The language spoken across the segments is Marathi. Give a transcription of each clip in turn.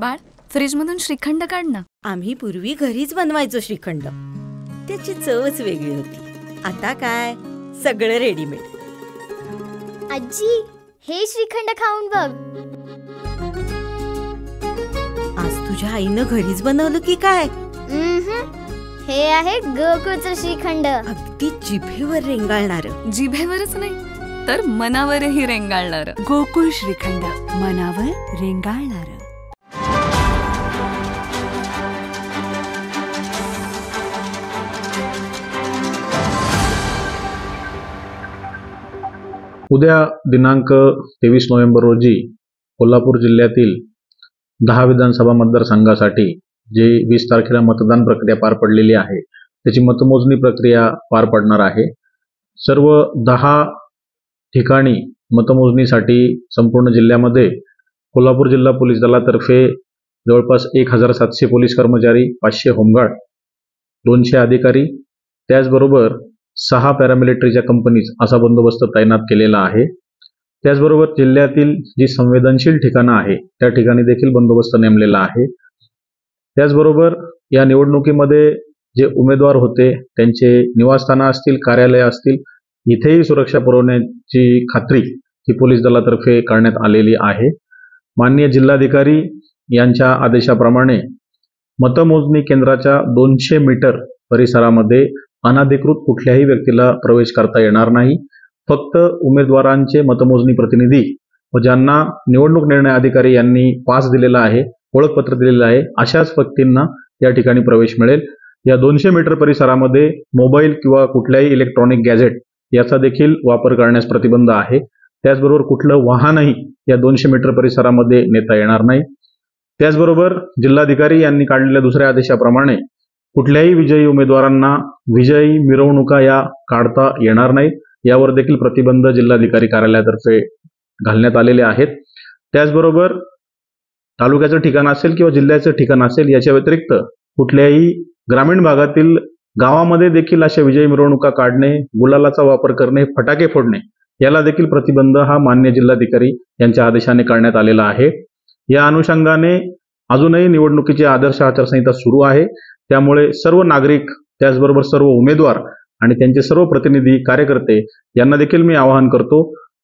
बाळ, फ्रीजमधून श्रीखंड काढ ना. आम्ही पूर्वी घरीच बनवायचो श्रीखंड. त्याची चवच वेगळी होती. आता काय सगळं रेडीमेड. आजी, हे श्रीखंड खाऊन बघ. आज तुझ्या आईनं घरीच बनवलं की काय? हे आहे गोकुळचं श्रीखंड. अगदी जिभेवर रेंगाळणार. जिभेवरच नाही तर मनावरही रेंगाळणार. गोकुळ श्रीखंड, मनावर रेंगाळणार. उद्या दिनांक 23 नोव्हेंबर रोजी कोल्हापूर जिल्ह्यातील 10 विधानसभा मतदारसंघासाठी जे 20 तारखेला मतदान प्रक्रिया पार पडलेली आहे त्याची मतमोजणी प्रक्रिया पार पडणार आहे. सर्व 10 ठिकाणी मतमोजणीसाठी संपूर्ण जिल्ह्यामध्ये कोल्हापूर जिल्हा पोलीस दलातर्फे जवळपास 1700 पोलीस कर्मचारी, 500 होमगार्ड, 200 अधिकारी, त्याचबरोबर 6 पॅरामिलिटरीच्या कंपनीज असा बंदोबस्त तैनात केलेला आहे. त्याचबरोबर जिल्ह्यातील जी संवेदनशील ठिकाणं आहे त्या ठिकाणी देखील बंदोबस्त नेमलेला आहे. त्याचबरोबर या निवडणुकीमध्ये जे उमेदवार होते त्यांचे निवासस्थानं असतील, कार्यालय असतील, इथेही सुरक्षा पुरवण्याची खात्री ही पोलीस दलातर्फे करण्यात आलेली आहे. माननीय जिल्हाधिकारी यांच्या आदेशाप्रमाणे मतमोजणी केंद्राच्या 200 मीटर परिसरामध्ये अनधिकृत कुठल्याही व्यक्तीला प्रवेश करता येणार नाही. फक्त उमेदवारांचे मतमोजणी प्रतिनिधी व ज्यांना निवडणूक निर्णय अधिकारी यांनी पास दिलेला आहे, ओळखपत्र दिलेलं आहे, अशाच व्यक्तींना या ठिकाणी प्रवेश मिळेल. या 200 मीटर परिसरामध्ये मोबाईल किंवा कुठल्याही इलेक्ट्रॉनिक गॅजेट याचा देखील वापर करण्यास प्रतिबंध आहे. त्याचबरोबर कुठलं वाहनही या 200 मीटर परिसरामध्ये नेता येणार नाही. त्याचबरोबर जिल्हाधिकारी यांनी काढलेल्या दुसऱ्या आदेशाप्रमाणे कुठल्याही विजयी उमेदवारांना विजयी मिरवणुका या काढता येणार नाहीत. यावर देखील प्रतिबंध जिल्हाधिकारी कार्यालयातर्फे घालण्यात आलेले आहेत. त्याचबरोबर तालुक्याचं ठिकाण असेल किंवा जिल्ह्याचं ठिकाण असेल याच्या व्यतिरिक्त कुठल्याही ग्रामीण भागातील गावामध्ये देखील अशा विजयी मिरवणुका काढणे, गुलालाचा वापर करणे, फटाके फोडणे याला देखील प्रतिबंध हा मान्य जिल्हाधिकारी यांच्या आदेशाने करण्यात आलेला आहे. या अनुषंगाने अजूनही निवडणुकीची आदर्श आचारसंहिता सुरू आहे. त्यामुळे सर्व नागरिक, त्याचबरोबर सर्व उमेदवार आणि त्यांचे सर्व प्रतिनिधी, कार्यकर्ते यांना देखील मी आवाहन करतो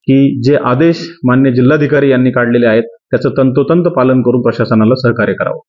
की जे आदेश मान्य जिल्हाधिकारी यांनी काढलेले आहेत त्याचं तंतोतंत पालन करून प्रशासनाला सहकार्य करावं.